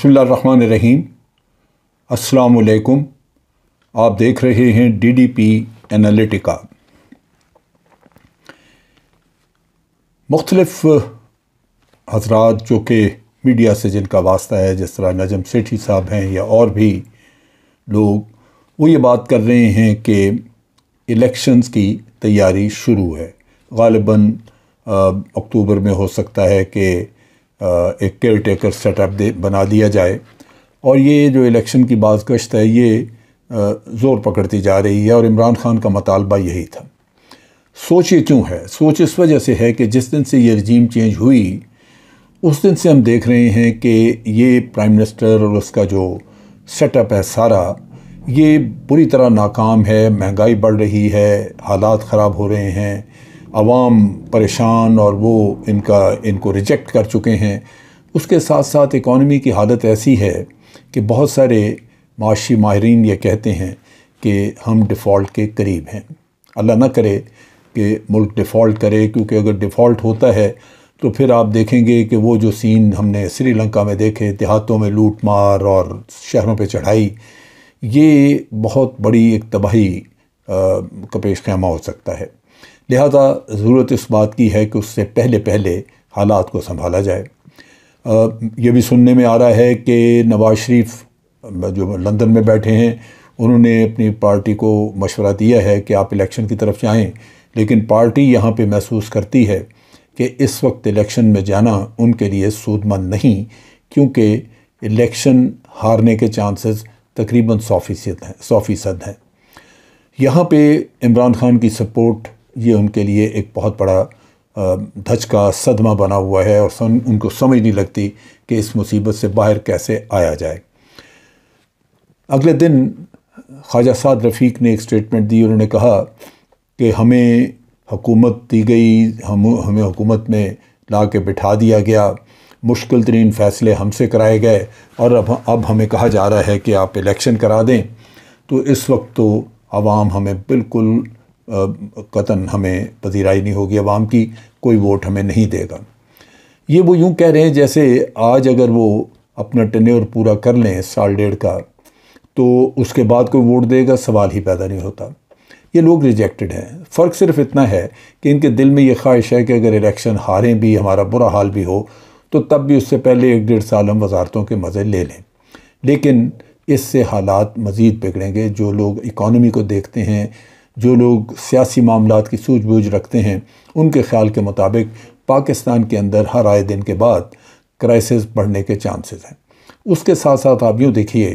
बिस्मिल्लाहिर्रहमानिर्रहीम। अस्सलाम वालेकुम। आप देख रहे हैं DDP एनालिटिका। मुख्तलिफ हज़रात जो कि मीडिया से जिनका वास्ता है, जिस तरह नजम सेठी साहब हैं या और भी लोग, वो ये बात कर रहे हैं कि इलेक्शंस की तैयारी शुरू है। ग़ालिबन अक्टूबर में हो सकता है कि एक केयर टेकर सेटअप बना दिया जाए, और ये जो इलेक्शन की बाज़गश्त है ये ज़ोर पकड़ती जा रही है, और इमरान खान का मुतालबा यही था। सोच ये क्यों है? सोच इस वजह से है कि जिस दिन से ये रजीम चेंज हुई उस दिन से हम देख रहे हैं कि ये प्राइम मिनिस्टर और उसका जो सेटअप है सारा, ये बुरी तरह नाकाम है। महंगाई बढ़ रही है, हालात ख़राब हो रहे हैं, अवाम परेशान और वो इनको रिजेक्ट कर चुके हैं। उसके साथ साथ इकॉनमी की हालत ऐसी है कि बहुत सारे माशी माहिरीन ये कहते हैं कि हम डिफ़ॉल्ट के करीब हैं। अल्लाह ना करे कि मुल्क डिफ़ॉल्ट करे, क्योंकि अगर डिफ़ॉल्ट होता है तो फिर आप देखेंगे कि वो जो सीन हमने श्रीलंका में देखे, देहातों में लूट मार और शहरों पे चढ़ाई, ये बहुत बड़ी एक तबाही का पेश ख़ैमा हो सकता है। लिहाजा ज़रूरत इस बात की है कि उससे पहले पहले हालात को संभाला जाए। ये भी सुनने में आ रहा है कि नवाज़ शरीफ जो लंदन में बैठे हैं, उन्होंने अपनी पार्टी को मशवरा दिया है कि आप इलेक्शन की तरफ जाएं, लेकिन पार्टी यहाँ पे महसूस करती है कि इस वक्त इलेक्शन में जाना उनके लिए सूदमंद नहीं, क्योंकि इलेक्शन हारने के चांसेस तकरीबन 100% हैं। यहाँ पे इमरान खान की सपोर्ट ये उनके लिए एक बहुत बड़ा धचका, सदमा बना हुआ है, और उनको समझ नहीं लगती कि इस मुसीबत से बाहर कैसे आया जाए। अगले दिन ख्वाजा साद रफ़ीक ने एक स्टेटमेंट दी। उन्होंने कहा कि हमें हुकूमत दी गई, हमें हुकूमत में ला के बिठा दिया गया, मुश्किल तरीन फ़ैसले हमसे कराए गए, और अब हमें कहा जा रहा है कि आप इलेक्शन करा दें। तो इस वक्त तो आवाम हमें बिल्कुल कतन हमें पजीराई नहीं होगी, आवाम की कोई वोट हमें नहीं देगा। ये वो यूँ कह रहे हैं जैसे आज अगर वो अपना टेन्योर पूरा कर लें साल डेढ़ का, तो उसके बाद कोई वोट देगा, सवाल ही पैदा नहीं होता। ये लोग रिजेक्टेड हैं। फ़र्क सिर्फ इतना है कि इनके दिल में ये ख्वाहिश है कि अगर इलेक्शन हारें भी, हमारा बुरा हाल भी हो, तो तब भी उससे पहले 1-1.5 साल हम वजारतों के मज़े ले लें। लेकिन इससे हालात मज़ीद बिगड़ेंगे। जो लोग इकॉनमी को देखते हैं, जो लोग सियासी मामलात की सूझबूझ रखते हैं, उनके ख़्याल के मुताबिक पाकिस्तान के अंदर हर आए दिन के बाद क्राइसिस बढ़ने के चांसेस हैं। उसके साथ साथ आप यूँ देखिए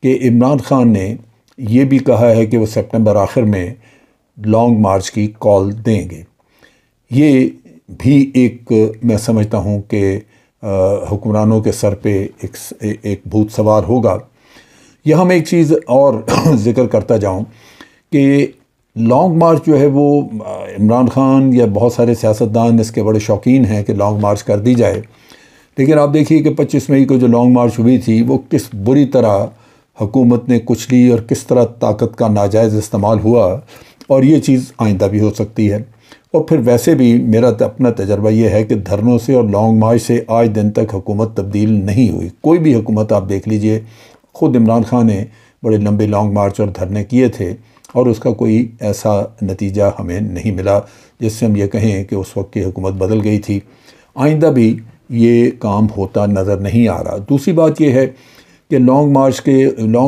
कि इमरान खान ने ये भी कहा है कि वो सितंबर आखिर में लॉन्ग मार्च की कॉल देंगे। ये भी एक मैं समझता हूँ कि हुक्मरानों के सर पे एक भूत सवार होगा। यहाँ मैं एक चीज़ और ज़िक्र करता जाऊँ कि लॉन्ग मार्च जो है वो इमरान खान या बहुत सारे सियासतदान इसके बड़े शौकीन हैं कि लॉन्ग मार्च कर दी जाए। लेकिन आप देखिए कि 25 मई को जो लॉन्ग मार्च हुई थी, वो किस बुरी तरह हुकूमत ने कुचली और किस तरह ताकत का नाजायज़ इस्तेमाल हुआ, और ये चीज़ आइंदा भी हो सकती है। और फिर वैसे भी मेरा अपना तजर्बा ये है कि धरनों से और लॉन्ग मार्च से आज दिन तक हुकूमत तब्दील नहीं हुई। कोई भी हुकूमत आप देख लीजिए, ख़ुद इमरान खान ने बड़े लंबे लॉन्ग मार्च और धरने किए थे, और उसका कोई ऐसा नतीजा हमें नहीं मिला जिससे हम ये कहें कि उस वक्त की हुकूमत बदल गई थी। आइंदा भी ये काम होता नज़र नहीं आ रहा। दूसरी बात ये है कि लॉन्ग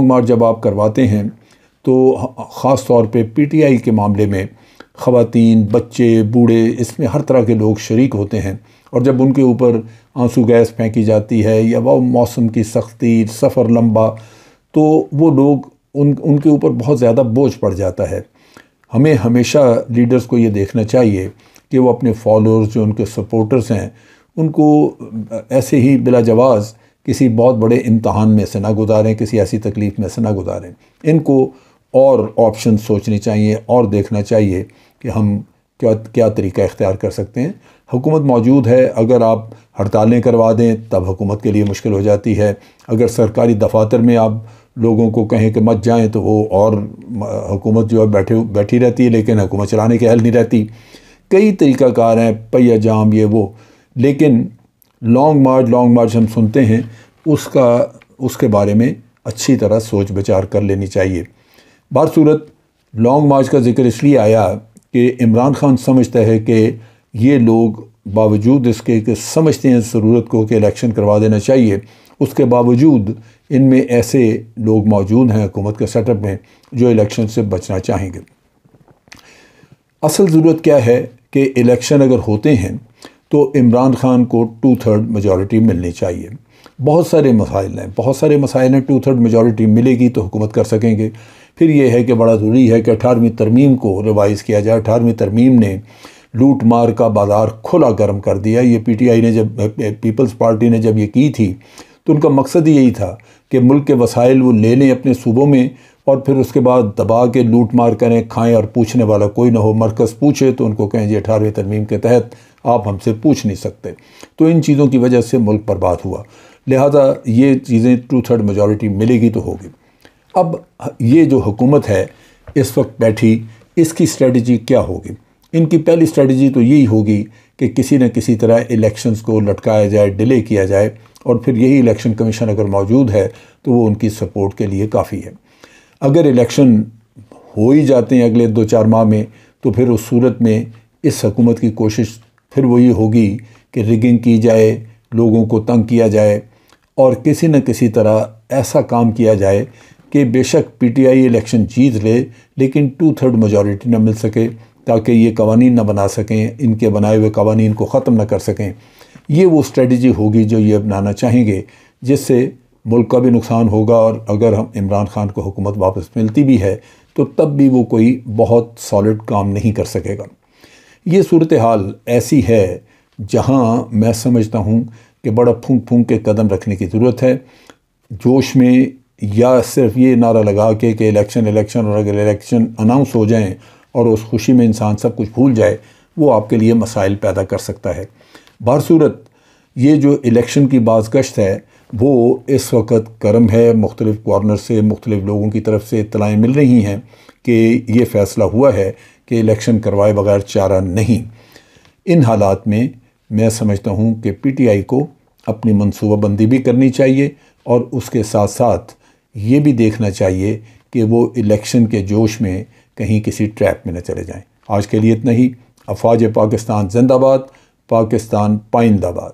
मार्च जब आप करवाते हैं तो ख़ास तौर पे PTI के मामले में ख़वातीन, बच्चे, बूढ़े, इसमें हर तरह के लोग शरीक होते हैं, और जब उनके ऊपर आंसू गैस फेंकी जाती है या वो मौसम की सख्ती, सफ़र लंबा, तो वो लोग उनके ऊपर बहुत ज़्यादा बोझ पड़ जाता है। हमें हमेशा लीडर्स को ये देखना चाहिए कि वो अपने फॉलोअर्स, जो उनके सपोर्टर्स हैं, उनको ऐसे ही बिला जवाज़ किसी बहुत बड़े इम्तहान में से ना गुजारें, किसी ऐसी तकलीफ़ में से ना गुजारें। इनको और ऑप्शन सोचनी चाहिए और देखना चाहिए कि हम क्या तरीका इख्तियार कर सकते हैं। हुकूमत मौजूद है, अगर आप हड़तालें करवा दें तब हुकूमत के लिए मुश्किल हो जाती है। अगर सरकारी दफातर में आप लोगों को कहें कि मत जाएं तो वो और हुकूमत जो है बैठी रहती है, लेकिन हुकूमत चलाने के अहल नहीं रहती। कई तरीक़ाकार हैं, पहिया जाम, ये वो। लेकिन लॉन्ग मार्च हम सुनते हैं, उसका اس کے بارے میں اچھی طرح سوچ بچار کر لینی چاہیے۔ بہرصورت لانگ مارچ کا ذکر اس لیے آیا کہ عمران خان سمجھتا ہے کہ یہ لوگ باوجود اس کے کہ سمجھتے ہیں ضرورت کو کہ الیکشن کروا دینا چاہیے، اس کے باوجود ان میں ایسے لوگ موجود ہیں حکومت کے سیٹ اپ میں جو الیکشن سے بچنا چاہیں گے۔ اصل ضرورت کیا ہے کہ الیکشن اگر ہوتے ہیں تو عمران خان کو 2/3 میجورٹی ملنی چاہیے۔ بہت سارے مسائل ہیں 2/3 میجورٹی ملے گی تو حکومت کر سکیں گے۔ پھر یہ ہے کہ بڑا ضروری ہے کہ 18ویں ترمیم کو ریوائز کیا جائے۔ 18ویں ترمیم نے لوٹ مار کا بازار کھلا گرم کر دیا۔ یہ پی ٹی آئی نے پیپلز پارٹی نے جب یہ کی تھی تو ان کا مقصد یہی تھا کہ ملک کے وسائل وہ لے لیں اپنے صوبوں میں اور پھر اس کے بعد دبا کے لوٹ مار کریں، کھائیں، اور پوچھنے والا کوئی نہ ہو۔ مرکز پوچھے تو ان کو کہیں جی 18ویں ترمیم کے تحت آپ ہم سے پوچھ نہیں سکتے۔ تو ان چیزوں کی وجہ سے ملک برباد ہوا، لہذا یہ چیزیں 2/3 میجورٹی ملے گی تو ہوگی۔ اب یہ جو حکومت ہے اس وقت بیٹھی، اس کی اسٹریٹجی کیا ہوگی؟ ان کی پہلی اسٹریٹجی تو یہی ہوگی کہ کسی نہ کسی طرح الیکشنز کو لٹکایا جائے، ڈیلے کیا جائے، اور پھر یہی الیکشن کمیشن اگر موجود ہے تو وہ ان کی سپورٹ کے لیے کافی ہے۔ اگر الیکشن ہو ہی جاتے ہیں اگلے 2-4 ماہ میں تو پھر اس صورت میں اس حکومت کی کوشش پھر وہی ہوگی کہ ریگنگ کی جائے، لوگوں کو تنگ کیا جائے، اور کسی نہ کسی طرح ایسا کام کیا جائے کہ بے شک پی ٹی آئی الیکشن جیت لے لیکن 2/3 میجورٹی نہ مل سکے، تاکہ یہ قوانین نہ بنا سکیں، ان کے بنائے ہوئے قوانین کو ختم نہ کر سکیں۔ یہ وہ اسٹریٹجی ہوگی جو یہ اپنانا چاہیں گے، جس سے ملک کا بھی نقصان ہوگا، اور اگر ہم عمران خان کو حکومت واپس ملتی بھی ہے تو تب بھی وہ کوئی بہت سالڈ کام نہیں کر سکے گا۔ یہ صورتحال ایسی ہے جہاں میں سمجھتا ہوں کہ بڑا پھونک پھونک کے قدم رکھنے کی ضرورت ہے۔ جوش میں یا صرف یہ نعرہ لگا کہ الیکشن اور اگر الیکشن اناؤنس ہو جائیں اور اس خوشی میں انسان سب کچھ بھول جائے، وہ آپ کے لیے مسائل پیدا کر سکتا ہے۔ بہرصورت یہ جو الیکشن کی بازگشت ہے وہ اس وقت گرم ہے، مختلف کارنر سے مختلف لوگوں کی طرف سے اطلاعیں مل رہی ہیں کہ یہ فیصلہ ہوا ہے کہ الیکشن کروائے بغیر چارہ نہیں۔ ان حالات میں سمجھتا ہوں کہ پی ٹی آئی کو اپنی منصوبہ بندی بھی کرنی چاہیے، اور اس کے ساتھ ساتھ یہ بھی دیکھنا چاہیے کہ وہ الیکشن کے جوش میں کہیں کسی ٹریپ میں نہ چلے جائیں۔ آج کے لیے اتنا ہی۔ افواج پاکستان زندہ باد، پاکستان پائندہ باد۔